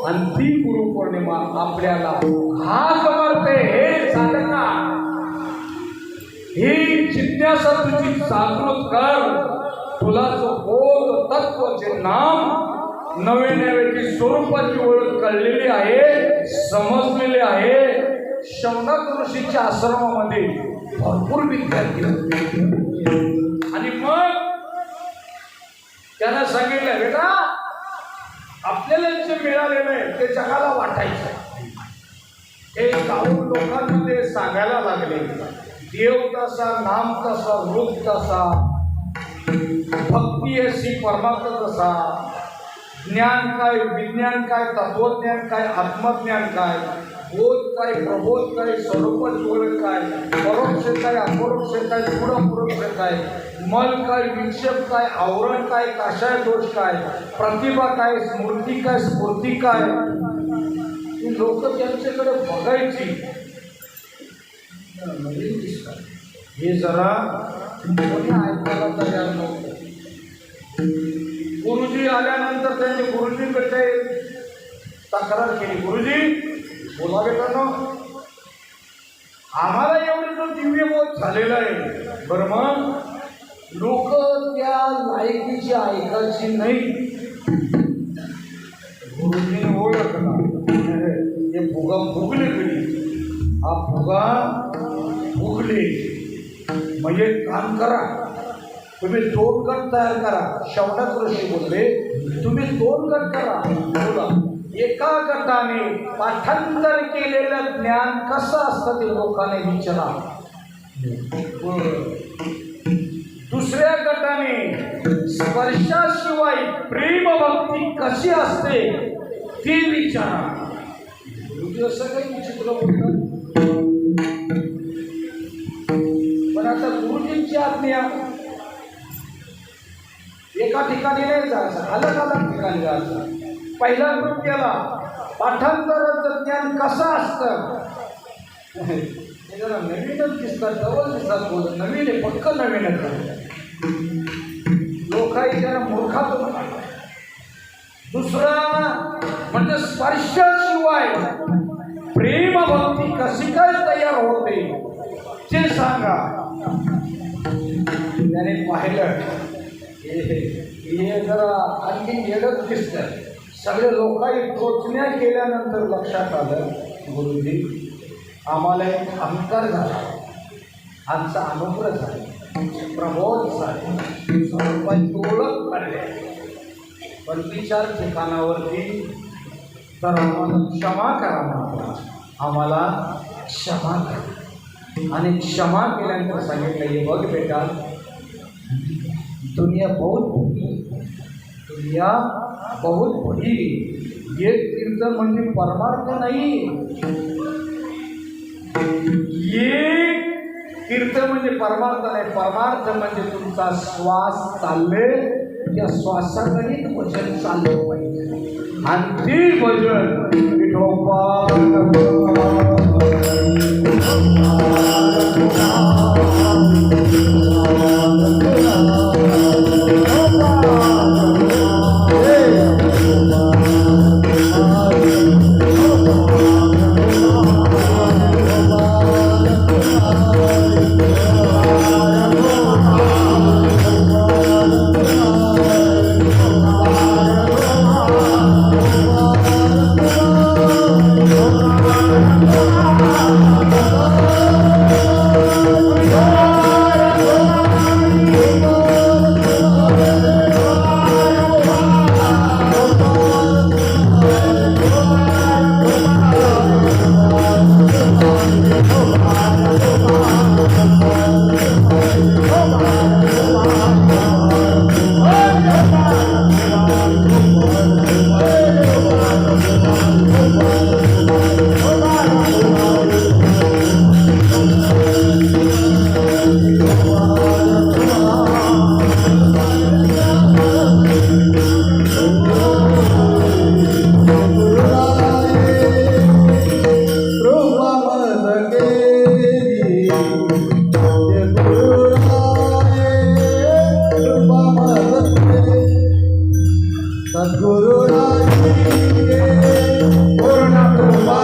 आणि ती गुरुपौर्णिमा आपल्याला हाक मारते. हे साधना, ही जिज्ञासा तुझी जागृत कर. तुला जो बोध तत्वचे नाम नवे नव्याची स्वरूपाची ओळख कळलेली आहे, समजलेली आहे. शौनक ऋषीच्या आश्रमामध्ये भरपूर विद्यार्थी होते आणि मग त्यांना सांगितलं बेटा आपल्याला जे मिळालेलं आहे ते जगाला वाटायचं. हे जाऊन लोकांमध्ये सांगायला लागले. देव तसा, नाम तसा, रूप तसा, भक्ती अशी, परमात्मा तसा, ज्ञान काय, विज्ञान काय, तत्वज्ञान काय, आत्मज्ञान काय, बोध काय, प्रबोध काय, स्वरूपाची ओळख काय, परोक्ष काय, अपरोक्ष काय, गुणपरोक्ष काय, मल काय, विक्षेप काय, आवरण काय, कषाय दोष काय, प्रतिभा काय, स्मृती काय, स्फूर्ती काय. लोक त्यांच्याकडे बघायची. हे जरा कोणी ऐकायला तयार नव्हतं. गुरुजी आल्यानंतर त्यांनी गुरुजीकडे तक्रार केली. गुरुजी बोला बेटा, आम्हाला एवढं जो दिव्य बोध झालेला आहे, बरं मग लोक त्या लायकीची ऐकायची नाही. गुरुजीने ओळखला हे फुगा फुगले कधी. हा फुगा फुगले म्हणजे काम करा, तुम्ही 2 गट तयार करा. शौनक ऋषी बोलले तुम्ही 2 गट करा. बोला एका गटाने पाठांतर केलेलं ज्ञान कसं असतं ते लोकांनी विचारा. दुसऱ्या गटाने स्पर्शाशिवाय प्रेम भक्ती कशी असते ती विचारा. असं काही विचित्र बोलतात. पण आता गुरुजींची आज्ञा एका ठिकाणी नाही जायचं, अलग अलग ठिकाणी जायचं. पहिला ग्रुप केला पाठांतराचं ज्ञान कसं असतं. हे जरा नवीनच दिसतात, डबल दिसतात. बोलत नवीन आहे, पक्क नवीनच आहे. लोकांनी जरा मूर्खातून काढला. दुसरा म्हणजे स्पर्शाशिवाय प्रेम भक्ती कशी काय तयार होते ते सांगा. त्याने पाहिलं हे जरा आणखी येडच दिसतं. सगळे लोकांनी टोचण्या केल्यानंतर लक्षात आलं गुरुजी आम्हाला एक अहंकार झाला, आमचा अनुग्रह झाला, प्रबोध झाला, स्वरूपाची ओळख काढली. पण 4 ठिकाणावरती तर आम्हाला क्षमा करा म्हटलं. आम्हाला क्षमा करा. आणि क्षमा केल्यानंतर सांगितलं हे बघ बेटा, दुनिया बहुत बड़ी. ये कीर्तन म्हणजे परमार्थ नाही. ये कीर्तन म्हणजे परमार्थ नाही. परमार्थ म्हणजे तुमचा श्वास चालले त्या श्वासाकडे भजन चाललं पाहिजे. आणि ते भजन विठोबा सद्गुरु पूर्ण कृपा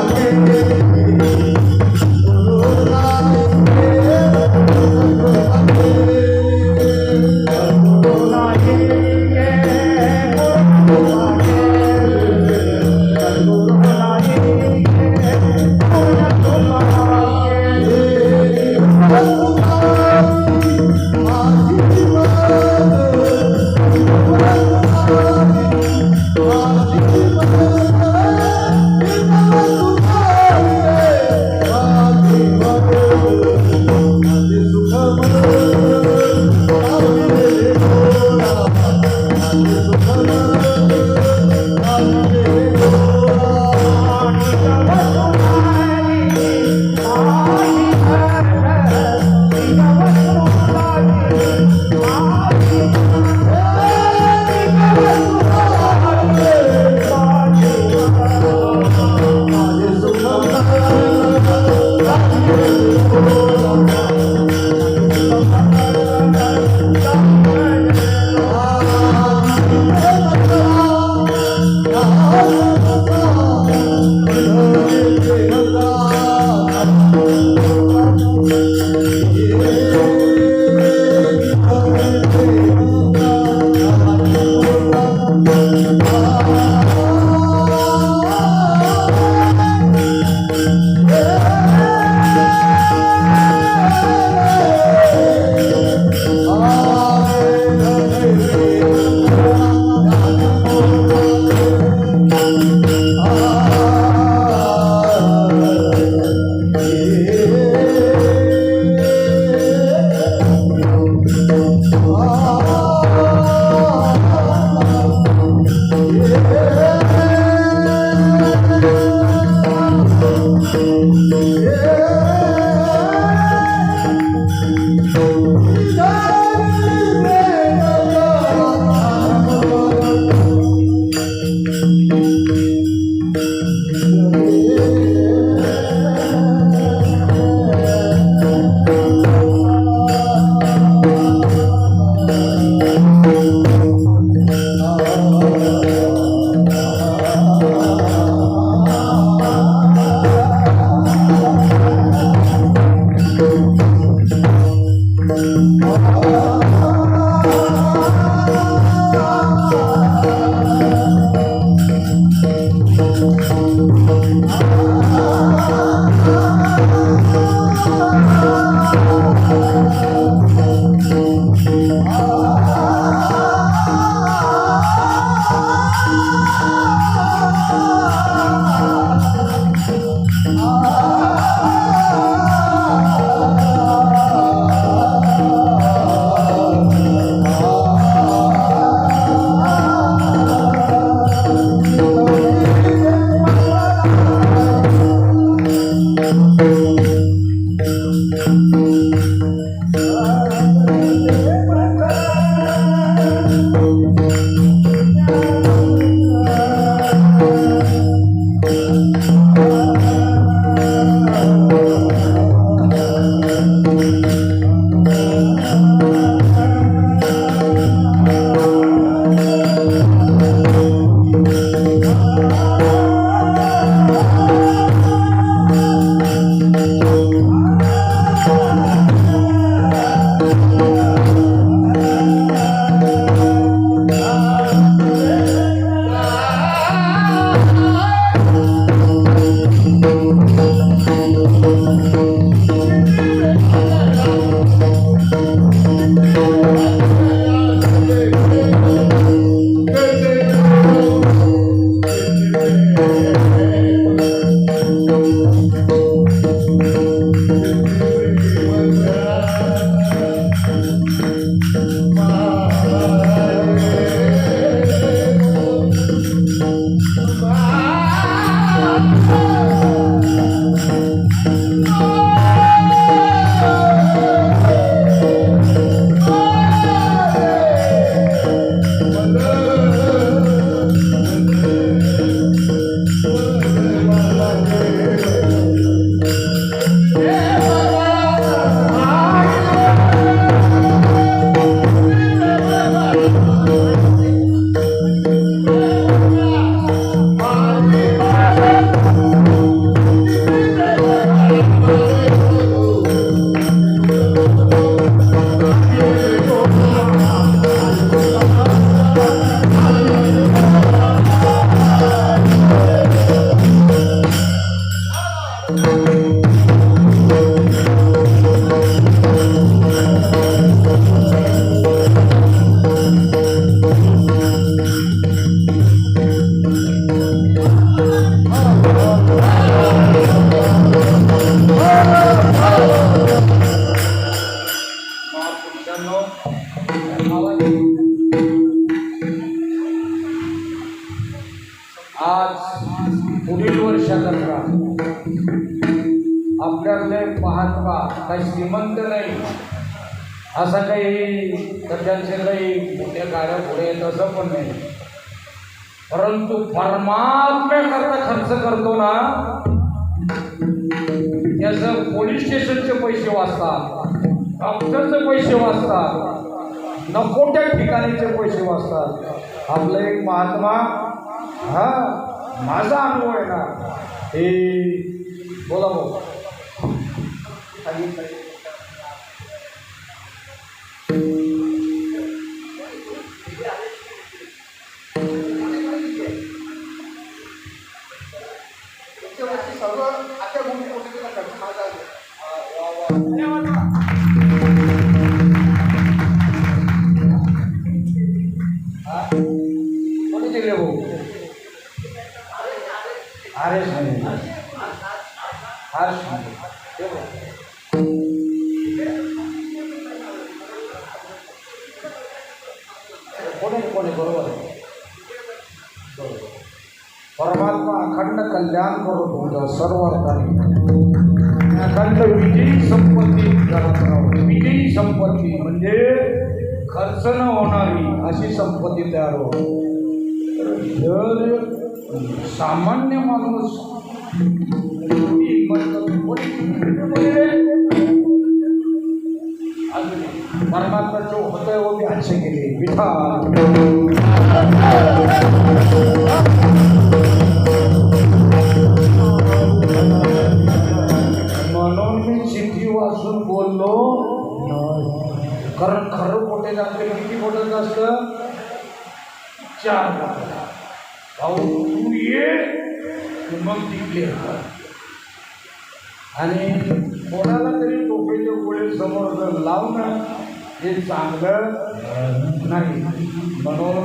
काही श्रीमंत नाही, असं काही सध्याचे काही मोठ्या गाड्या पुढे येत असं पण नाही, परंतु परमात्म्याकरता खर्च करतो ना, त्याचं पोलीस स्टेशनचे पैसे वाचतात, डॉक्टरचे पैसे वाचतात, नको त्या ठिकाणीचे पैसे वाचतात. आपलं एक महात्मा, हा माझा अनुभव आहे ना, हे बोला भाऊ. सर्व आता मोठी कोणी दिले भाऊ? आरेश नाही, हर्ष नाही. कोणी बरोबर आहे. परमात्मा अखंड कल्याण करून तुमचं सर्व अखंड विजयी संपत्ती करत राहू. विजयी संपत्ती म्हणजे खर्च न होणारी अशी संपत्ती तयार हो. जर सामान्य माणूस परमात्मा जो होतोय वो भी अच्छे के लिए बिठा. म्हणून मी चिठ्ठी वाचून बोललो, कारण खरं मोठे लागते. किती मोठं असतं? 4 भाऊ तू ये मग टिकले. आणि कोणाला तरी टोपीचे गोळे समोर जर लावणं हे चांगलं नाही. म्हणून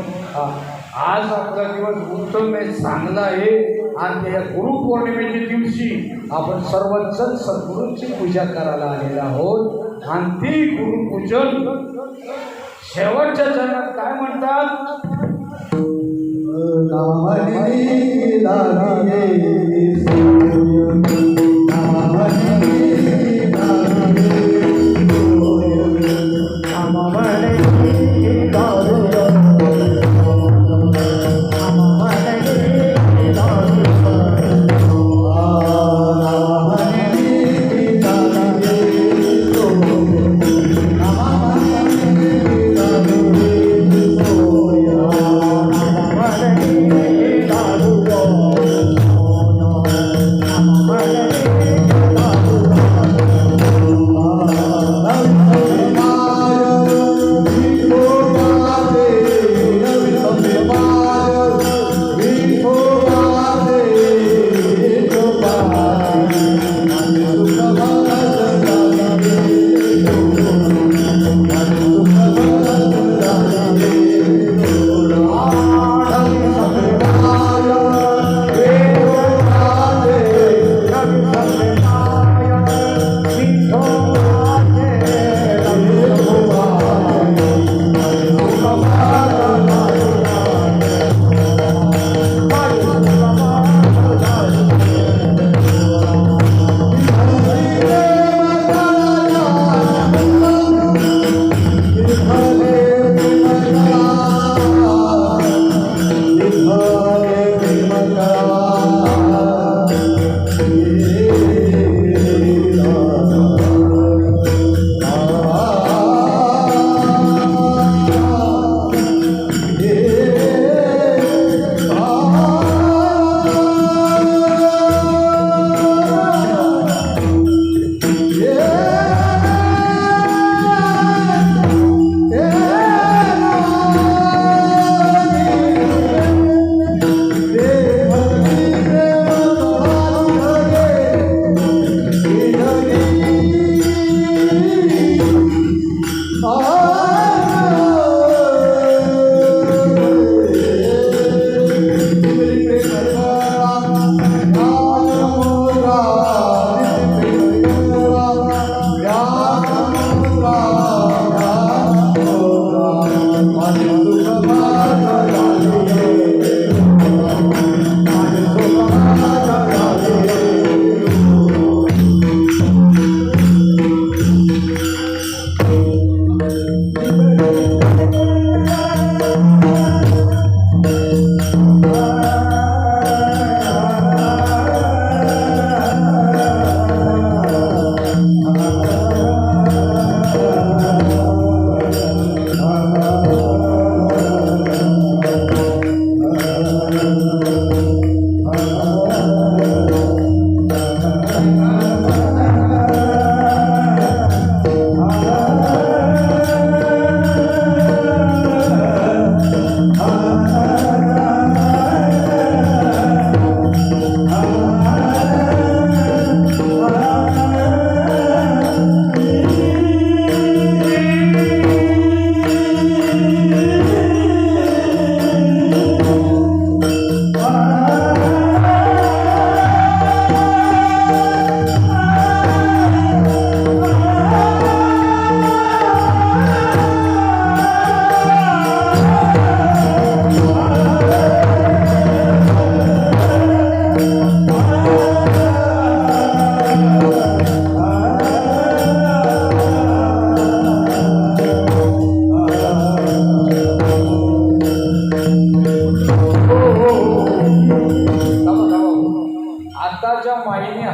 आज आपला दिवस उत्तम आहे, चांगला आहे. आणि या गुरुपौर्णिमेच्या दिवशी आपण सर्वजण सद्गुरूंची पूजा करायला आलेलो आहोत. आणि ती गुरुपूजन शेवटच्या जन्मात काय म्हणतात?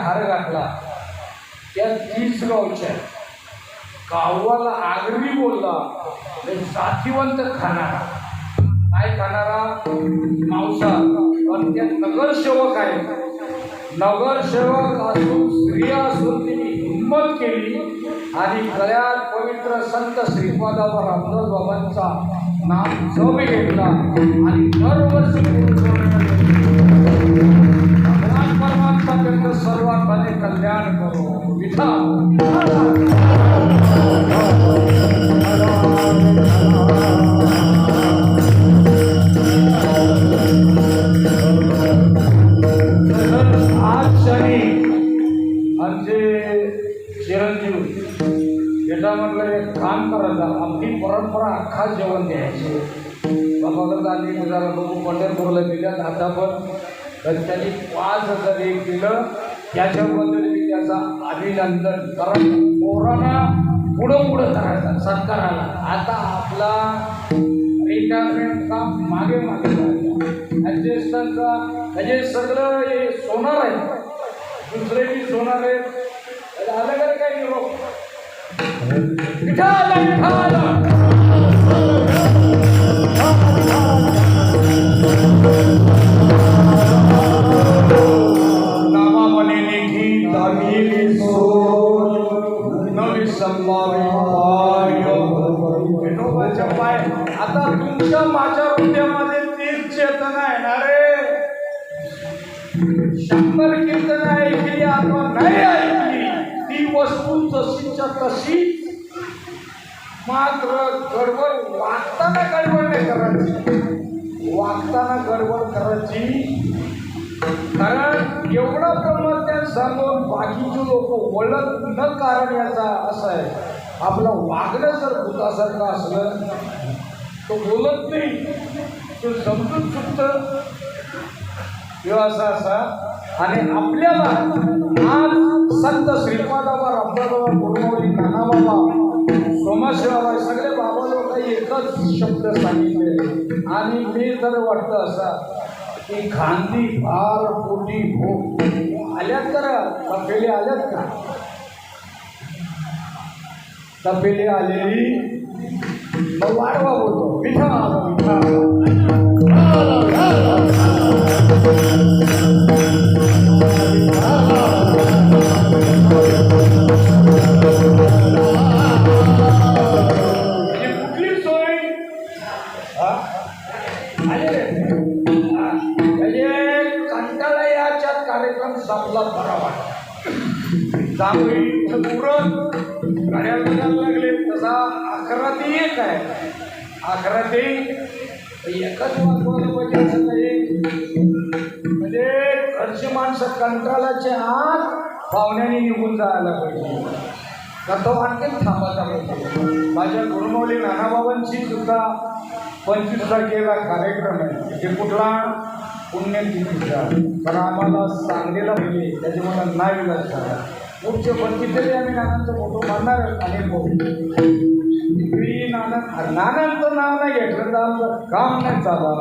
हार घातला त्या 30 गावच्या गावाला आगरी बोलला ते जातीवंत खाणारा काय खाणारा मांसाहार. पण त्या नगरसेवक आहे नगरसेवक असून स्त्रिया असून तिने हिंमत केली आणि गळ्यात पवित्र संत श्रीपादावर रामदास बाबांचा नाम जप घेतला आणि दरवर्षी भगवान परमात्मा त्यांचं सर्वांमध्ये कल्याण करो विठा. आज शनी आमचे चिरंजीव बेटा म्हटलं एक काम करायचं आपली परंपरा अख्खा जेवण द्यायचे बाबाकडे आली जरा बघू पंढरपूरला दिल्यात आता पण तर त्यांनी 5,000 एक दिलं त्याच्याबद्दल मी त्याचा अभिनंदन कारण पोरांना पुढं करायचा सरकाराला आता आपला रिटायरमेंट काम मागे ॲडजस्टचा म्हणजे सगळं हे सोनार आहे दुसरे बी सोनार आहेत आलं का काय निरोप नामामने निधी दामिनी सोय नवी संभावी विठोबाच्या पाय आता तुमच्या माझ्या हृदयामध्ये तीच चेतना आहे ना रे 100 कीर्तन ऐकली अथवा नाही ऐकली ती वस्तू जशीच्या तशी मात्र गडबड वागताना गडबड नाही करायची वागताना गडबड करायची कारण एवढं प्रमाण सांगून बाकीचे लोक ओळख न कारण याचा असं आहे आपलं वागणं जर भूतासारखं असलं तो बोलत नाही तो समजून चुकतं किंवा असा आणि आपल्याला आज संत श्रीपादाबा रामदासबाबा गुरुमाऊली नानाबाबा सोमाशिवाबाई सगळे बाबा लोक एकच शब्द सांगितले आणि मी तर वाटतं असा की खांदी भार पोटी भूक आल्यात तर तपेले आल्यात का तपेले आलेली मग वाढवा बोलतो विठा कुठली सोय कंटाळा याच्यात कार्यक्रम संपला बरा वाटत जांभळी पुरण गाड्या बघायला लागले तसा 11 ते 1 आहे 11 ते 1च वाजवायला पाहिजे असं नाही म्हणजे घरची माणसं कंटाळाच्या आत पाहुण्याने निघून जायला पाहिजे तर तो आणखीन थांबायला पाहिजे. माझ्या गुरुमाऊली नानाबाबांची सुद्धा 25 तारखेला कार्यक्रम आहे ते कुठला पुण्यतिथीचा पण आम्हाला सांगलेला पाहिजे त्याच्यामुळे नाही विलास झाला पुढचे 25 तरी आम्ही नानांचा फोटो मारणार आणि नानांचं नाव नाही घेतलं तर आमचं काम नाही चाललं.